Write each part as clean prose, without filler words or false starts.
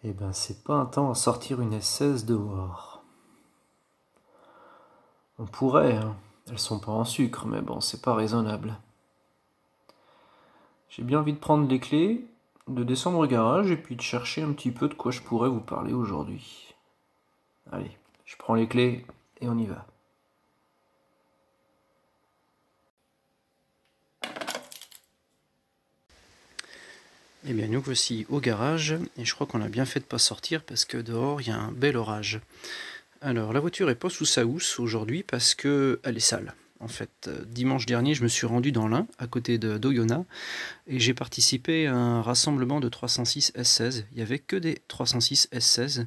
Eh ben, c'est pas un temps à sortir une S16 dehors. On pourrait, hein. Elles sont pas en sucre, mais bon, c'est pas raisonnable. J'ai bien envie de prendre les clés, de descendre au garage et puis de chercher un petit peu de quoi je pourrais vous parler aujourd'hui. Allez, je prends les clés et on y va. Eh bien, nous voici au garage et je crois qu'on a bien fait de pas sortir parce que dehors il y a un bel orage. Alors, la voiture est pas sous sa housse aujourd'hui parce que elle est sale. En fait, dimanche dernier, je me suis rendu dans l'Ain, à côté d'Oyonnax, et j'ai participé à un rassemblement de 306 S16. Il n'y avait que des 306 S16.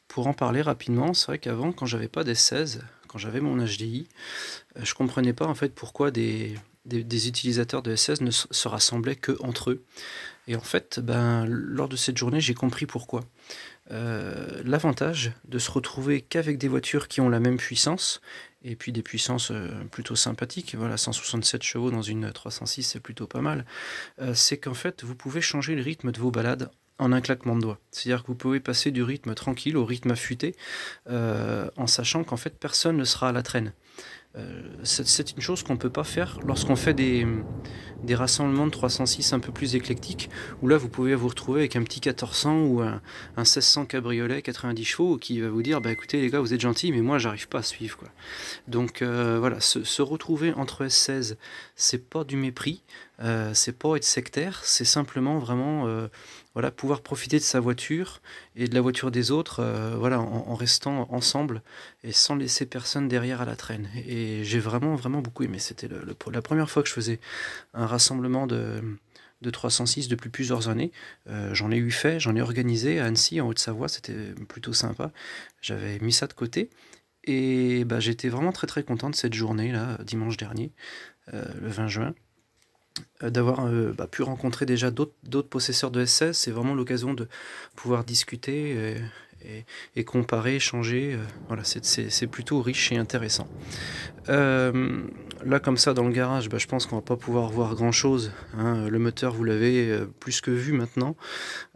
Pour en parler rapidement, c'est vrai qu'avant, quand j'avais pas d'S16, quand j'avais mon HDI, je comprenais pas en fait pourquoi des utilisateurs de S16 ne se rassemblaient que entre eux. Et en fait, lors de cette journée, j'ai compris pourquoi. L'avantage de se retrouver qu'avec des voitures qui ont la même puissance, et puis des puissances plutôt sympathiques, voilà, 167 chevaux dans une 306, c'est plutôt pas mal, c'est qu'en fait, vous pouvez changer le rythme de vos balades en un claquement de doigts. C'est-à-dire que vous pouvez passer du rythme tranquille au rythme affûté, en sachant qu'en fait, personne ne sera à la traîne. C'est une chose qu'on ne peut pas faire lorsqu'on fait des rassemblements de 306 un peu plus éclectiques, où là vous pouvez vous retrouver avec un petit 1400 ou un 1600 cabriolet 90 chevaux qui va vous dire bah écoutez les gars vous êtes gentils mais moi j'arrive pas à suivre quoi. Donc voilà, se retrouver entre S16 c'est pas du mépris, c'est pas être sectaire, c'est simplement vraiment voilà, pouvoir profiter de sa voiture et de la voiture des autres voilà, en restant ensemble et sans laisser personne derrière à la traîne. Et j'ai vraiment beaucoup aimé. C'était la première fois que je faisais un rassemblement de 306 depuis plusieurs années. J'en ai eu fait, j'en ai organisé à Annecy, en Haute-Savoie, c'était plutôt sympa. J'avais mis ça de côté. Et j'étais vraiment très content de cette journée, là, dimanche dernier, le 20 juin. D'avoir pu rencontrer déjà d'autres possesseurs de S16, c'est vraiment l'occasion de pouvoir discuter et comparer, échanger. Voilà, c'est plutôt riche et intéressant. Là, comme ça, dans le garage, je pense qu'on va pas pouvoir voir grand-chose, hein. Le moteur, vous l'avez plus que vu maintenant.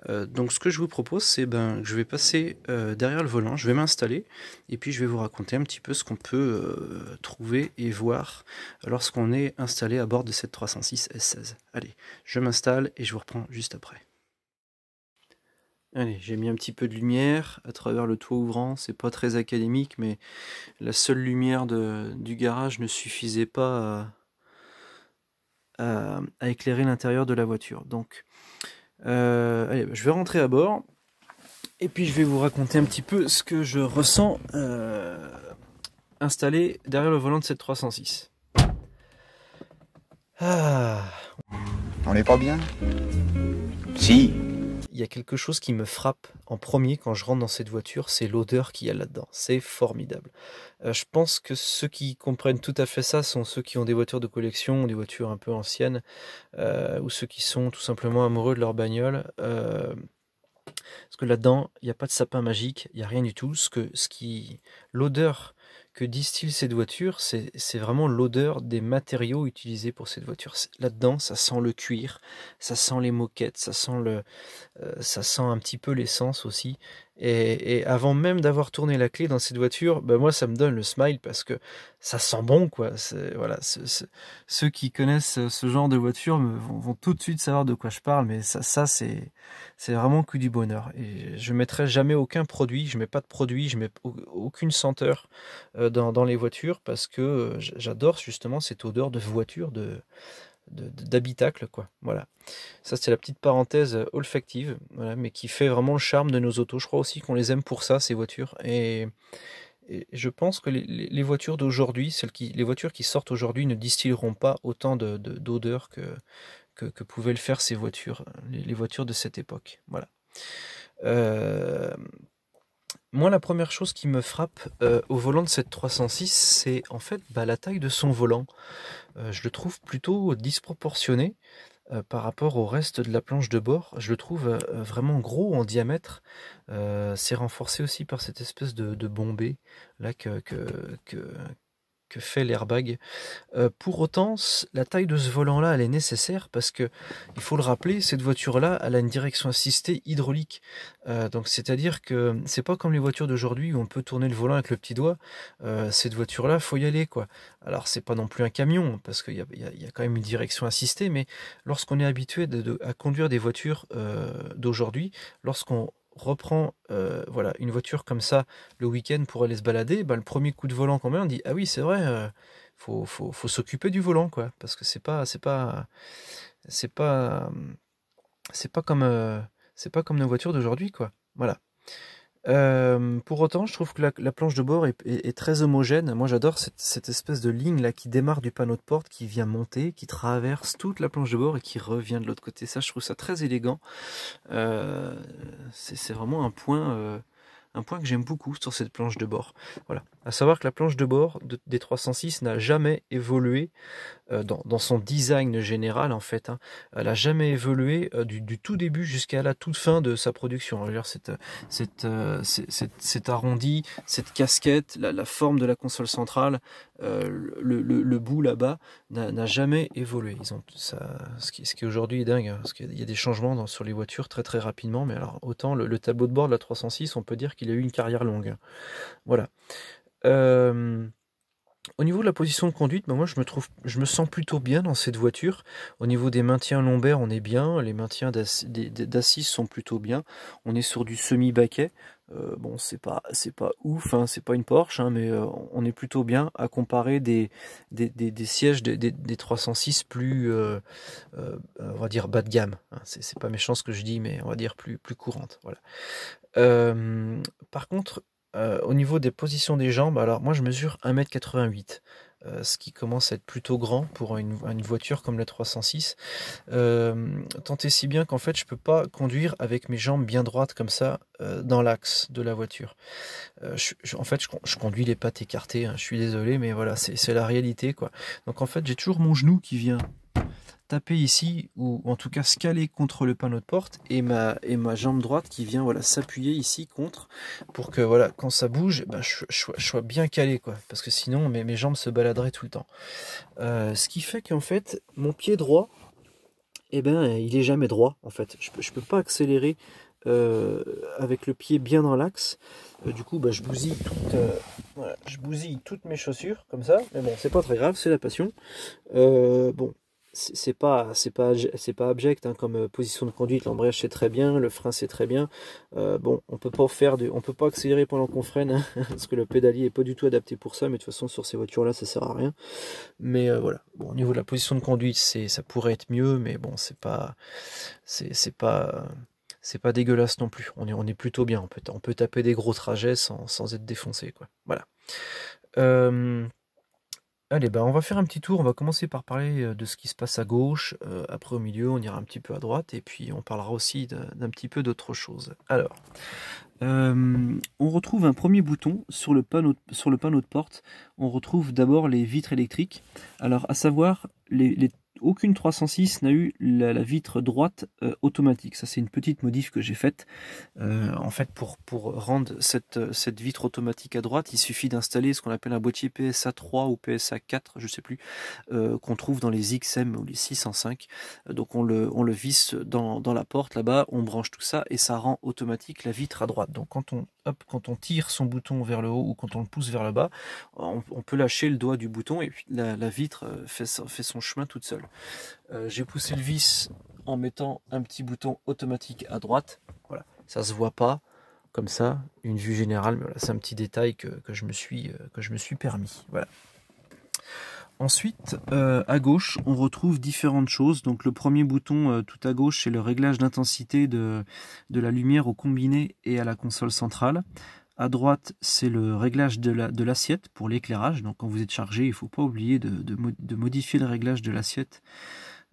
Donc, ce que je vous propose, c'est que je vais passer derrière le volant, je vais m'installer, et puis je vais vous raconter un petit peu ce qu'on peut trouver et voir lorsqu'on est installé à bord de cette 306 S16. Allez, je m'installe et je vous reprends juste après. Allez, j'ai mis un petit peu de lumière à travers le toit ouvrant, c'est pas très académique, mais la seule lumière du garage ne suffisait pas à éclairer l'intérieur de la voiture. Donc, allez, je vais rentrer à bord et puis je vais vous raconter un petit peu ce que je ressens installé derrière le volant de cette 306. Ah. On n'est pas bien? Si. Il y a quelque chose qui me frappe en premier quand je rentre dans cette voiture, c'est l'odeur qu'il y a là-dedans. C'est formidable. Je pense que ceux qui comprennent tout à fait ça sont ceux qui ont des voitures de collection, des voitures un peu anciennes, ou ceux qui sont tout simplement amoureux de leur bagnole. Parce que là-dedans, il n'y a pas de sapin magique, il n'y a rien du tout. L'odeur que distille cette voiture, c'est vraiment l'odeur des matériaux utilisés pour cette voiture. Là-dedans, ça sent le cuir, ça sent les moquettes, ça sent un petit peu l'essence aussi. Et avant même d'avoir tourné la clé dans cette voiture, moi ça me donne le smile parce que ça sent bon quoi. Voilà, ceux qui connaissent ce genre de voiture vont tout de suite savoir de quoi je parle, mais ça c'est vraiment que du bonheur. Et je mettrai jamais aucun produit, je mets pas de produit, je mets aucune senteur dans les voitures parce que j'adore justement cette odeur de voiture, d'habitacle quoi. Voilà. Ça, c'est la petite parenthèse olfactive, voilà, mais qui fait vraiment le charme de nos autos. Je crois aussi qu'on les aime pour ça, ces voitures. Et je pense que les voitures d'aujourd'hui, les voitures qui sortent aujourd'hui ne distilleront pas autant d'odeur que pouvaient le faire ces voitures, les voitures de cette époque. Voilà. Moi, la première chose qui me frappe au volant de cette 306, c'est en fait la taille de son volant. Je le trouve plutôt disproportionné. Par rapport au reste de la planche de bord, je le trouve vraiment gros en diamètre. C'est renforcé aussi par cette espèce de bombée là que fait l'airbag. Pour autant, la taille de ce volant-là, elle est nécessaire parce que, il faut le rappeler, cette voiture-là, elle a une direction assistée hydraulique. Donc c'est-à-dire que c'est pas comme les voitures d'aujourd'hui où on peut tourner le volant avec le petit doigt. Cette voiture-là, faut y aller, quoi. Alors c'est pas non plus un camion parce qu'il y a quand même une direction assistée, mais lorsqu'on est habitué à conduire des voitures d'aujourd'hui, lorsqu'on reprend voilà, une voiture comme ça le week-end pour aller se balader, le premier coup de volant qu'on met, on dit ah oui c'est vrai, faut s'occuper du volant, quoi, parce que c'est pas c'est pas comme nos voitures d'aujourd'hui, quoi. Voilà. Pour autant, je trouve que la planche de bord est très homogène. Moi, j'adore cette espèce de ligne là qui démarre du panneau de porte, qui vient monter, qui traverse toute la planche de bord et qui revient de l'autre côté. Ça, je trouve ça très élégant. C'est vraiment un point que j'aime beaucoup sur cette planche de bord. Voilà. À savoir que la planche de bord des 306 n'a jamais évolué dans son design général, en fait. Hein. Elle n'a jamais évolué du tout début jusqu'à la toute fin de sa production. Je veux dire, cet arrondi, cette casquette, la forme de la console centrale, le bout là-bas n'a jamais évolué. Ce qui aujourd'hui est dingue, hein, parce qu'il y a des changements sur les voitures très très rapidement, mais alors autant le tableau de bord de la 306, on peut dire qu'il a eu une carrière longue. Voilà. Au niveau de la position de conduite, moi je me sens plutôt bien dans cette voiture. Au niveau des maintiens lombaires, on est bien. Les maintiens d'assises sont plutôt bien. On est sur du semi-baquet. Bon, c'est pas ouf, hein, c'est pas une Porsche, hein, mais on est plutôt bien à comparer des sièges des 306 plus, on va dire bas de gamme. Hein. C'est pas méchant ce que je dis, mais on va dire plus courante. Voilà. Par contre, au niveau des positions des jambes, alors moi je mesure 1m88, ce qui commence à être plutôt grand pour une voiture comme la 306. Tant et si bien qu'en fait je peux pas conduire avec mes jambes bien droites comme ça dans l'axe de la voiture. En fait je conduis les pattes écartées, hein, je suis désolé, mais voilà, c'est la réalité, quoi. Donc en fait j'ai toujours mon genou qui vient taper ici, ou en tout cas se caler contre le panneau de porte, et ma jambe droite qui vient, voilà, s'appuyer ici contre, pour que voilà, quand ça bouge, je sois bien calé, quoi, parce que sinon mes jambes se baladeraient tout le temps. Ce qui fait qu'en fait mon pied droit, il est jamais droit, en fait. Je peux pas accélérer avec le pied bien dans l'axe. Du coup je bousille toutes mes chaussures comme ça, mais bon, c'est pas très grave, c'est la passion. Bon, c'est pas abject, hein, comme position de conduite. L'embrayage c'est très bien, le frein c'est très bien. Bon, on peut pas accélérer pendant qu'on freine, hein, parce que le pédalier est pas du tout adapté pour ça, mais de toute façon sur ces voitures là ça sert à rien. Mais voilà, bon, au niveau de la position de conduite, ça pourrait être mieux, mais bon, c'est pas dégueulasse non plus. On est plutôt bien, on peut taper des gros trajets sans être défoncé, quoi. Voilà. Allez, on va faire un petit tour. On va commencer par parler de ce qui se passe à gauche. Après, au milieu, on ira un petit peu à droite. Et puis, on parlera aussi d'un petit peu d'autre chose. Alors, on retrouve un premier bouton sur le panneau de porte. On retrouve d'abord les vitres électriques. Alors, à savoir, aucune 306 n'a eu la vitre droite automatique. Ça, c'est une petite modif que j'ai faite. En fait, pour rendre cette vitre automatique à droite, il suffit d'installer ce qu'on appelle un boîtier PSA 3 ou PSA 4, je sais plus, qu'on trouve dans les XM ou les 605. Donc on le visse dans la porte là-bas, on branche tout ça et ça rend automatique la vitre à droite. Donc quand on tire son bouton vers le haut ou quand on le pousse vers le bas, on peut lâcher le doigt du bouton et puis la vitre fait son chemin toute seule. J'ai poussé le vis en mettant un petit bouton automatique à droite. Voilà, ça se voit pas comme ça, une vue générale, mais voilà, c'est un petit détail que je me suis permis. Voilà. Ensuite, à gauche, on retrouve différentes choses. Donc le premier bouton tout à gauche, c'est le réglage d'intensité de la lumière au combiné et à la console centrale. À droite, c'est le réglage de l'assiette pour l'éclairage. Donc quand vous êtes chargé, il ne faut pas oublier de modifier le réglage de l'assiette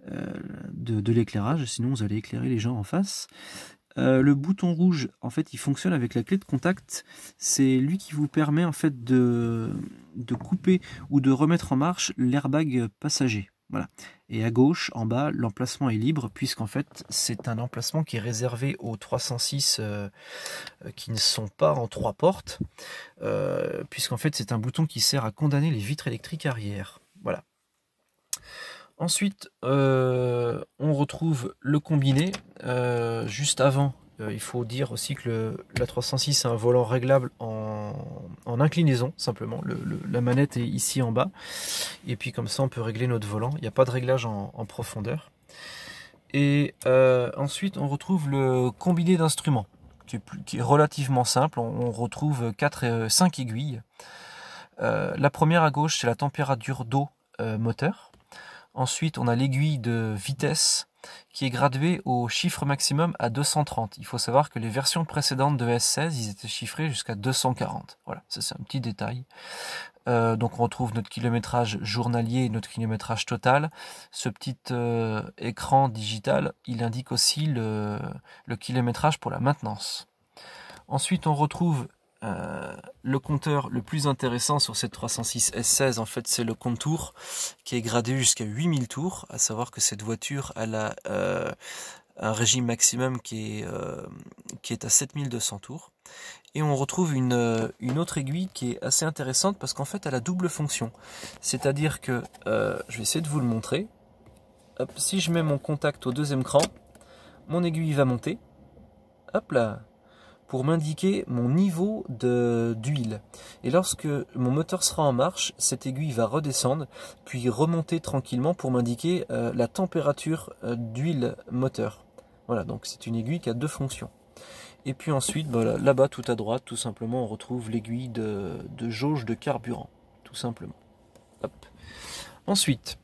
de l'éclairage, sinon vous allez éclairer les gens en face. Le bouton rouge, en fait, il fonctionne avec la clé de contact. C'est lui qui vous permet en fait de couper ou de remettre en marche l'airbag passager. Voilà. Et à gauche, en bas, l'emplacement est libre, puisqu'en fait, c'est un emplacement qui est réservé aux 306 qui ne sont pas en 3 portes, puisqu'en fait, c'est un bouton qui sert à condamner les vitres électriques arrière. Voilà. Ensuite, on retrouve le combiné. Juste avant, il faut dire aussi que la 306 a un volant réglable en inclinaison, simplement. La manette est ici en bas. Et puis comme ça, on peut régler notre volant. Il n'y a pas de réglage en profondeur. Et ensuite, on retrouve le combiné d'instruments, qui est relativement simple. On retrouve 5 aiguilles. La première à gauche, c'est la température d'eau moteur. Ensuite, on a l'aiguille de vitesse qui est graduée au chiffre maximum à 230. Il faut savoir que les versions précédentes de S16, ils étaient chiffrés jusqu'à 240. Voilà, ça c'est un petit détail. Donc on retrouve notre kilométrage journalier et notre kilométrage total. Ce petit écran digital, il indique aussi le kilométrage pour la maintenance. Ensuite, on retrouve le compteur le plus intéressant sur cette 306 S16, en fait, c'est le compte tours qui est gradé jusqu'à 8000 tours. À savoir que cette voiture, elle a un régime maximum qui est à 7200 tours. Et on retrouve une autre aiguille qui est assez intéressante parce qu'en fait, elle a double fonction. C'est-à-dire que, je vais essayer de vous le montrer. Hop, si je mets mon contact au deuxième cran, mon aiguille va monter. Hop là, pour m'indiquer mon niveau d'huile. Et lorsque mon moteur sera en marche, cette aiguille va redescendre, puis remonter tranquillement pour m'indiquer la température d'huile moteur. Voilà, donc c'est une aiguille qui a deux fonctions. Et puis ensuite, voilà, là-bas tout à droite, tout simplement, on retrouve l'aiguille de jauge de carburant, tout simplement. Hop. Ensuite,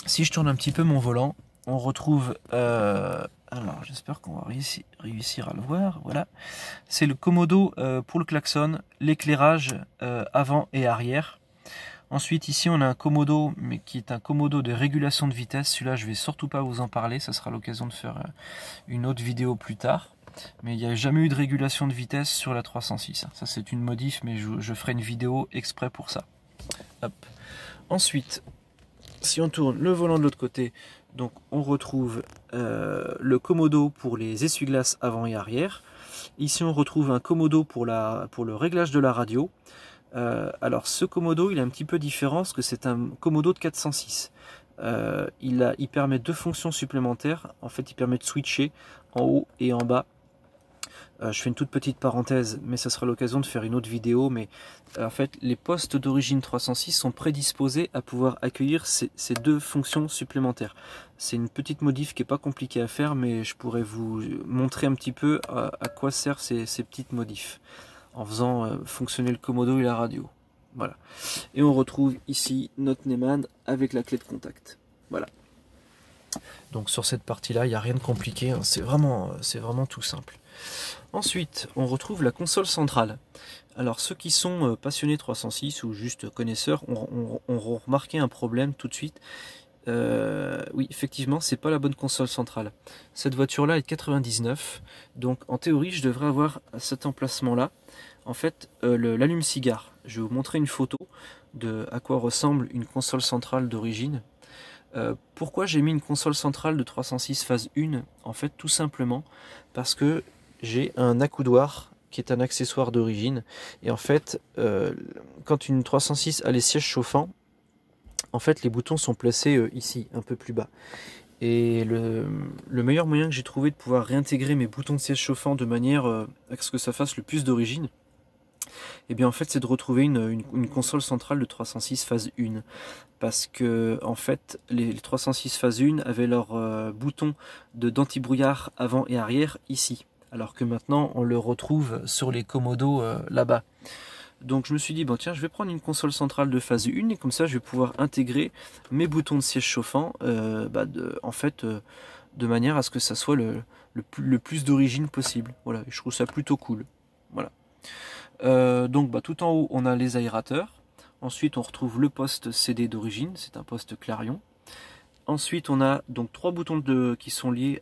si je tourne un petit peu mon volant, on retrouve... alors, j'espère qu'on va réussir à le voir. Voilà. C'est le commodo pour le klaxon, l'éclairage avant et arrière. Ensuite, ici, on a un commodo, mais qui est un commodo de régulation de vitesse. Celui-là, je vais surtout pas vous en parler. Ça sera l'occasion de faire une autre vidéo plus tard. Mais il n'y a jamais eu de régulation de vitesse sur la 306. Ça, c'est une modif, mais je ferai une vidéo exprès pour ça. Hop. Ensuite, si on tourne le volant de l'autre côté, donc on retrouve le commodo pour les essuie-glaces avant et arrière. Ici, on retrouve un commodo pour le réglage de la radio. Alors, ce commodo, il est un petit peu différent parce que c'est un commodo de 406. Il permet deux fonctions supplémentaires. En fait, il permet de switcher en haut et en bas. Je fais une toute petite parenthèse, mais ça sera l'occasion de faire une autre vidéo. Mais en fait, les postes d'origine 306 sont prédisposés à pouvoir accueillir ces deux fonctions supplémentaires. C'est une petite modif qui n'est pas compliquée à faire, mais je pourrais vous montrer un petit peu à quoi servent ces petites modifs, en faisant fonctionner le commodo et la radio. Voilà. Et on retrouve ici notre Neumann avec la clé de contact. Voilà. Donc sur cette partie-là, il n'y a rien de compliqué, hein. C'est vraiment tout simple. Ensuite, on retrouve la console centrale. Alors ceux qui sont passionnés 306 ou juste connaisseurs ont remarqué un problème tout de suite. Oui, effectivement, c'est pas la bonne console centrale. Cette voiture-là est de 99, donc en théorie, je devrais avoir cet emplacement-là. En fait, l'allume-cigare. Je vais vous montrer une photo de à quoi ressemble une console centrale d'origine. Pourquoi j'ai mis une console centrale de 306 phase 1? En fait, tout simplement parce que j'ai un accoudoir qui est un accessoire d'origine. Et en fait, quand une 306 a les sièges chauffants, en fait, les boutons sont placés ici, un peu plus bas. Et le meilleur moyen que j'ai trouvé de pouvoir réintégrer mes boutons de siège chauffant de manière à ce que ça fasse le plus d'origine, et bien en fait c'est de retrouver une console centrale de 306 phase 1. Parce que en fait les 306 phase 1 avaient leur bouton d'anti-brouillard avant et arrière ici. Alors que maintenant on le retrouve sur les commodos là-bas. Donc je me suis dit, bon tiens, je vais prendre une console centrale de phase 1 et comme ça je vais pouvoir intégrer mes boutons de siège chauffant de manière à ce que ça soit le plus d'origine possible. Voilà, je trouve ça plutôt cool. Voilà. Donc tout en haut on a les aérateurs. Ensuite on retrouve le poste CD d'origine, c'est un poste Clarion. Ensuite on a donc trois boutons qui sont liés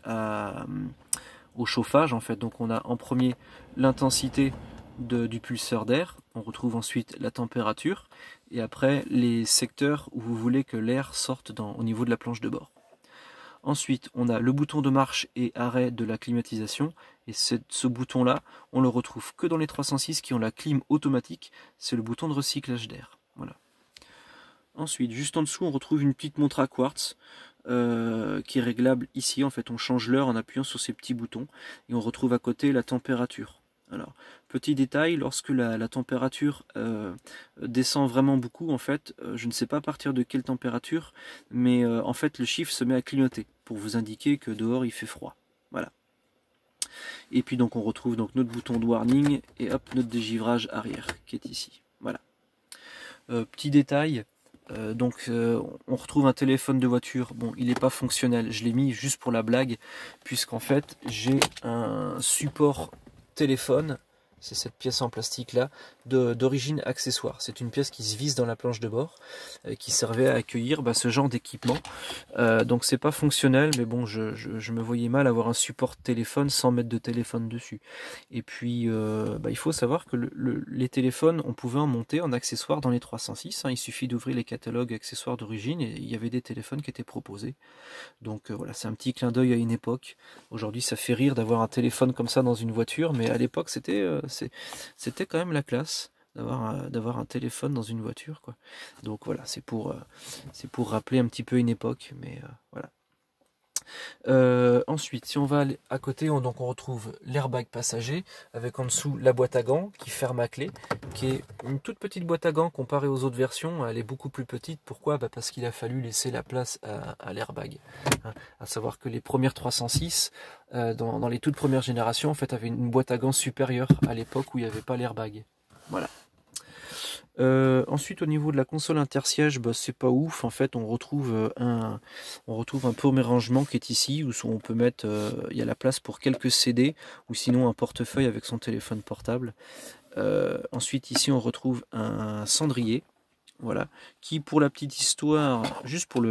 au chauffage en fait. Donc on a en premier l'intensité du pulseur d'air. On retrouve ensuite la température et après les secteurs où vous voulez que l'air sorte au niveau de la planche de bord. Ensuite, on a le bouton de marche et arrêt de la climatisation. Et ce bouton-là, on le retrouve que dans les 306 qui ont la clim automatique. C'est le bouton de recyclage d'air. Voilà. Ensuite, juste en dessous, on retrouve une petite montre à quartz qui est réglable ici. En fait, on change l'heure en appuyant sur ces petits boutons. Et on retrouve à côté la température. Alors, petit détail, lorsque la température descend vraiment beaucoup, en fait, je ne sais pas à partir de quelle température, mais en fait le chiffre se met à clignoter pour vous indiquer que dehors il fait froid. Voilà. Et puis donc on retrouve donc notre bouton de warning et hop notre dégivrage arrière qui est ici. Voilà. Petit détail. On retrouve un téléphone de voiture. Bon, il n'est pas fonctionnel. Je l'ai mis juste pour la blague, puisqu'en fait j'ai un support téléphone, c'est cette pièce en plastique là, d'origine accessoire. C'est une pièce qui se visse dans la planche de bord, qui servait à accueillir ce genre d'équipement. Donc c'est pas fonctionnel, mais bon, je me voyais mal avoir un support téléphone sans mettre de téléphone dessus. Et puis il faut savoir que les téléphones, on pouvait en monter en accessoire dans les 306, hein. Il suffit d'ouvrir les catalogues accessoires d'origine et il y avait des téléphones qui étaient proposés. Donc voilà, c'est un petit clin d'œil à une époque. Aujourd'hui ça fait rire d'avoir un téléphone comme ça dans une voiture, mais à l'époque c'était quand même la classe d'avoir un téléphone dans une voiture, quoi. Donc voilà, c'est pour rappeler un petit peu une époque, mais voilà. Ensuite, si on va à côté, on retrouve l'airbag passager avec en dessous la boîte à gants qui ferme à clé, qui est une toute petite boîte à gants comparée aux autres versions. Elle est beaucoup plus petite. Pourquoi? Parce qu'il a fallu laisser la place à l'airbag. À savoir que les premières 306, dans les toutes premières générations, en fait, avaient une boîte à gants supérieure à l'époque où il n'y avait pas l'airbag. Voilà. Ensuite, au niveau de la console intersiège, c'est pas ouf. En fait, on retrouve un premier rangement qui est ici, où on peut mettre, il y a la place pour quelques CD, ou sinon un portefeuille avec son téléphone portable. Ensuite, ici, on retrouve un cendrier, voilà, qui, pour la petite histoire, juste pour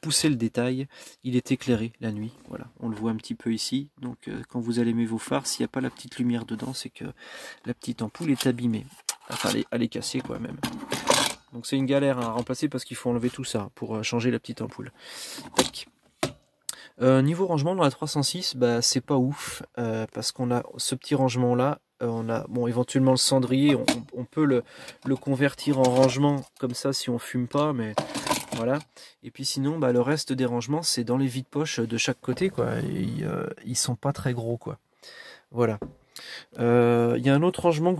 pousser le détail, il est éclairé la nuit. Voilà, on le voit un petit peu ici. Donc, quand vous allumez vos phares, s'il n'y a pas la petite lumière dedans, c'est que la petite ampoule est abîmée. Enfin, elle est cassée, quoi, même. Donc c'est une galère à remplacer parce qu'il faut enlever tout ça pour changer la petite ampoule. Tac. Niveau rangement dans la 306, c'est pas ouf parce qu'on a ce petit rangement là. On a éventuellement le cendrier, on peut le convertir en rangement comme ça si on fume pas, mais voilà. Et puis sinon, le reste des rangements, c'est dans les vides-poches de chaque côté, quoi. Ils sont pas très gros, quoi. Voilà. Il y a un autre rangement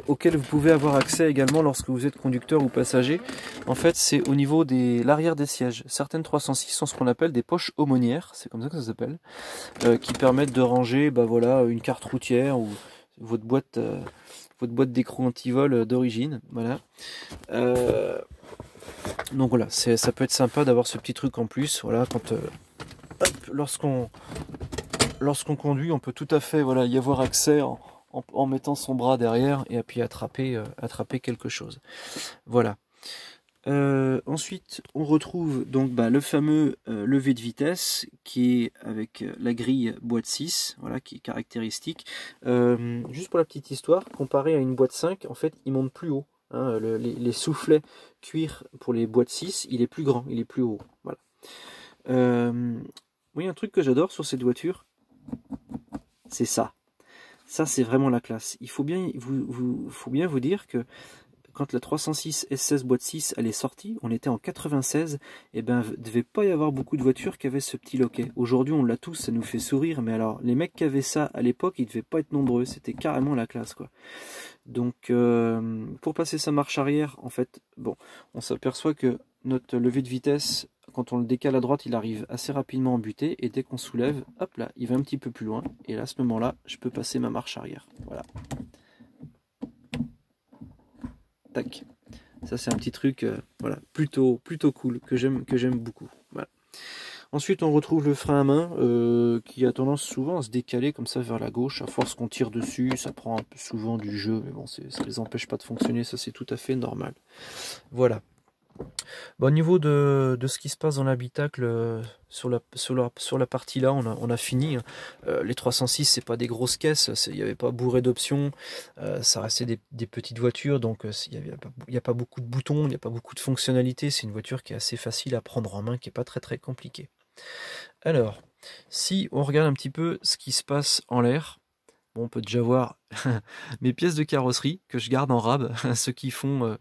auquel vous pouvez avoir accès également lorsque vous êtes conducteur ou passager. En fait, c'est au niveau de l'arrière des sièges. Certaines 306 sont ce qu'on appelle des poches aumônières, c'est comme ça que ça s'appelle, qui permettent de ranger une carte routière ou votre boîte d'écrou anti-vol d'origine. Voilà. Donc voilà, ça peut être sympa d'avoir ce petit truc en plus. Voilà, lorsqu'on conduit, on peut tout à fait y avoir accès en mettant son bras derrière et puis attraper quelque chose. Voilà. Ensuite, on retrouve donc le fameux levé de vitesse qui est avec la grille boîte 6, voilà, qui est caractéristique. Juste pour la petite histoire, comparé à une boîte 5, en fait, il monte plus haut. Hein, les soufflets cuir pour les boîtes 6, il est plus grand, il est plus haut. Voilà. Oui, un truc que j'adore sur cette voiture, c'est ça. Ça, c'est vraiment la classe. Il faut bien vous dire que quand la 306 S16 boîte 6 elle est sortie, on était en 96, et il ne devait pas y avoir beaucoup de voitures qui avaient ce petit loquet. Aujourd'hui, on l'a tous, ça nous fait sourire, mais alors, les mecs qui avaient ça à l'époque, ils ne devaient pas être nombreux. C'était carrément la classe, quoi. Donc, pour passer sa marche arrière, en fait, on s'aperçoit que notre levé de vitesse, quand on le décale à droite, il arrive assez rapidement en butée, et dès qu'on soulève, hop là, il va un petit peu plus loin, et là, à ce moment-là, je peux passer ma marche arrière. Voilà. Tac. Ça, c'est un petit truc voilà, plutôt cool, que j'aime beaucoup. Voilà. Ensuite, on retrouve le frein à main qui a tendance souvent à se décaler comme ça vers la gauche. À force qu'on tire dessus, ça prend un peu souvent du jeu, mais bon, ça ne les empêche pas de fonctionner, ça c'est tout à fait normal. Voilà. Bon, au niveau de ce qui se passe dans l'habitacle, sur la partie là, on a fini. Les 306, c'est pas des grosses caisses, il n'y avait pas bourré d'options, ça restait des petites voitures, donc il n'y a pas beaucoup de boutons, il n'y a pas beaucoup de fonctionnalités. C'est une voiture qui est assez facile à prendre en main, qui n'est pas très très compliquée. Alors, si on regarde un petit peu ce qui se passe en l'air, bon, on peut déjà voir mes pièces de carrosserie que je garde en rab. Ceux qui font de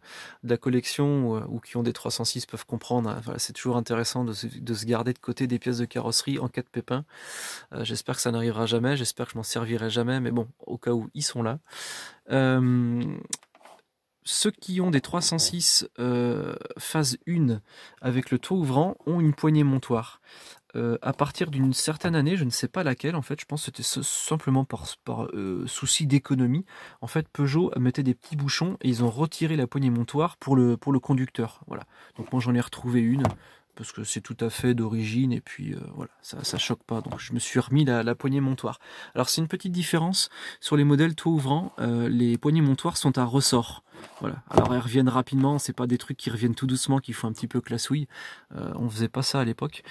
la collection ou qui ont des 306 peuvent comprendre, hein. Voilà, c'est toujours intéressant de se garder de côté des pièces de carrosserie en cas de pépin. J'espère que ça n'arrivera jamais, j'espère que je m'en servirai jamais, mais bon, au cas où, ils sont là. Ceux qui ont des 306 phase 1 avec le toit ouvrant ont une poignée montoir. À partir d'une certaine année, je ne sais pas laquelle, en fait, je pense que c'était simplement par souci d'économie. En fait, Peugeot mettait des petits bouchons et ils ont retiré la poignée montoir pour le conducteur. Voilà. Donc moi j'en ai retrouvé une parce que c'est tout à fait d'origine et puis voilà, ça choque pas. Donc je me suis remis la poignée montoir. Alors c'est une petite différence sur les modèles toit ouvrant. Les poignées montoirs sont à ressort. Voilà. Alors elles reviennent rapidement, c'est pas des trucs qui reviennent tout doucement, qui font un petit peu classouille. On faisait pas ça à l'époque.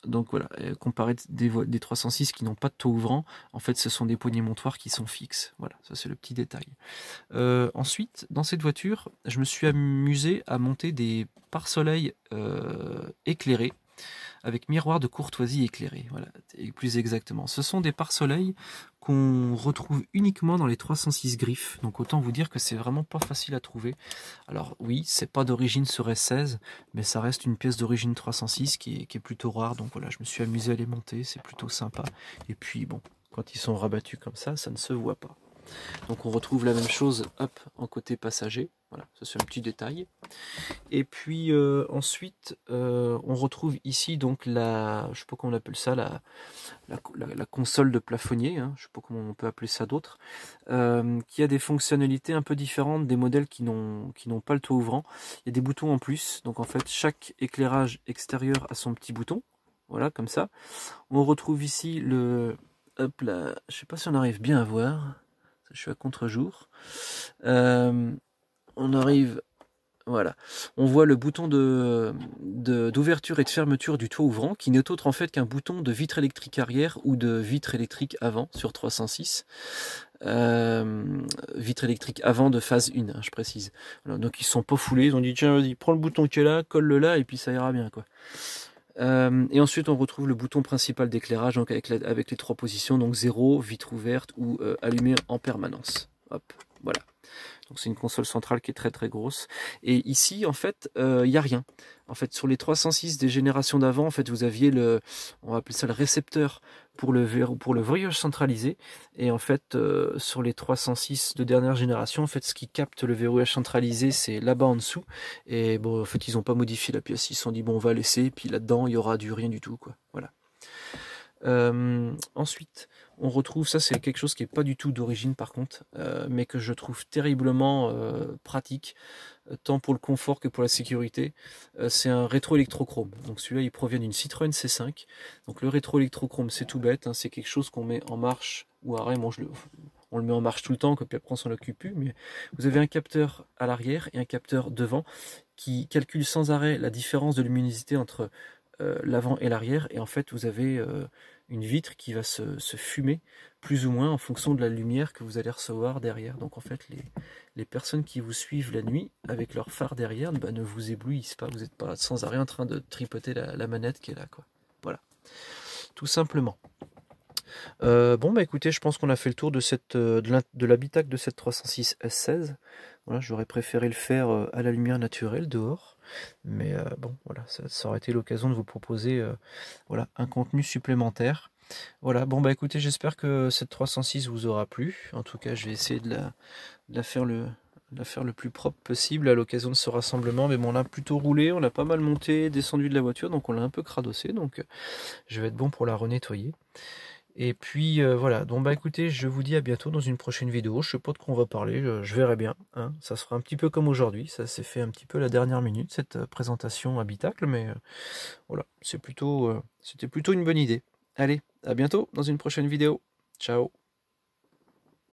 Donc voilà, comparé des 306 qui n'ont pas de toit ouvrant, en fait ce sont des poignées montoirs qui sont fixes. Voilà, ça c'est le petit détail. Ensuite, dans cette voiture, je me suis amusé à monter des pare-soleil éclairés, avec miroir de courtoisie éclairé, voilà, et plus exactement. Ce sont des pare-soleil qu'on retrouve uniquement dans les 306 griffes, donc autant vous dire que c'est vraiment pas facile à trouver. Alors oui, c'est pas d'origine sur S16, mais ça reste une pièce d'origine 306 qui est plutôt rare, donc voilà, je me suis amusé à les monter, c'est plutôt sympa. Et puis bon, quand ils sont rabattus comme ça ne se voit pas. Donc on retrouve la même chose, hop, en côté passager. Voilà, ça c'est un petit détail. Et puis ensuite, on retrouve ici donc je sais pas comment on appelle ça, la console de plafonnier, hein, je sais pas comment on peut appeler ça d'autre, qui a des fonctionnalités un peu différentes des modèles qui n'ont pas le toit ouvrant. Il y a des boutons en plus, donc en fait chaque éclairage extérieur a son petit bouton, voilà comme ça. On retrouve ici hop là, je sais pas si on arrive bien à voir. Je suis à contre-jour. On arrive, voilà. On voit le bouton d'ouverture et de fermeture du toit ouvrant, qui n'est autre en fait qu'un bouton de vitre électrique arrière ou de vitre électrique avant sur 306. Vitre électrique avant de phase 1, hein, je précise. Voilà, donc ils sont pas foulés, ils ont dit tiens vas-y, prends le bouton qui est là, colle-le là et puis ça ira bien quoi. Et ensuite on retrouve le bouton principal d'éclairage donc avec les trois positions, donc 0, vitre ouverte ou allumée en permanence. Hop, voilà. Donc c'est une console centrale qui est très très grosse. Et ici en fait il n'y a rien. En fait sur les 306 des générations d'avant, en fait vous aviez on va appeler ça le récepteur pour le verrouillage centralisé. Et en fait sur les 306 de dernière génération, en fait ce qui capte le verrouillage centralisé c'est là-bas en dessous. Et bon en fait ils n'ont pas modifié la pièce, ils se sont dit bon on va laisser, puis là-dedans il y aura du rien du tout quoi. Voilà. Ensuite, on retrouve, ça c'est quelque chose qui n'est pas du tout d'origine par contre, mais que je trouve terriblement pratique, tant pour le confort que pour la sécurité. C'est un rétro-électrochrome. Donc celui-là il provient d'une Citroën C5. Donc le rétro-électrochrome c'est tout bête, hein, c'est quelque chose qu'on met en marche ou arrêt. Moi on le met en marche tout le temps, puis après on s'en occupe plus, mais vous avez un capteur à l'arrière et un capteur devant qui calcule sans arrêt la différence de luminosité entre l'avant et l'arrière, et en fait vous avez une vitre qui va se fumer plus ou moins en fonction de la lumière que vous allez recevoir derrière. Donc en fait les personnes qui vous suivent la nuit avec leur phare derrière ne vous éblouissent pas, vous n'êtes pas sans arrêt en train de tripoter la manette qui est là quoi. Voilà, tout simplement. Bon bah écoutez, je pense qu'on a fait le tour de l'habitacle de cette 306 S16. Voilà, j'aurais préféré le faire à la lumière naturelle dehors, mais bon voilà, ça aurait été l'occasion de vous proposer voilà, un contenu supplémentaire. Voilà, bon bah écoutez, j'espère que cette 306 vous aura plu. En tout cas, je vais essayer de la faire le plus propre possible à l'occasion de ce rassemblement. Mais bon, on l'a plutôt roulé, on l'a pas mal monté, descendu de la voiture, donc on l'a un peu cradossé, donc je vais être bon pour la renettoyer. Et puis voilà, donc bah écoutez, je vous dis à bientôt dans une prochaine vidéo. Je sais pas de quoi on va parler, je verrai bien, hein. Ça sera un petit peu comme aujourd'hui, ça s'est fait un petit peu la dernière minute, cette présentation habitacle, mais voilà, c'était plutôt une bonne idée. Allez, à bientôt dans une prochaine vidéo. Ciao.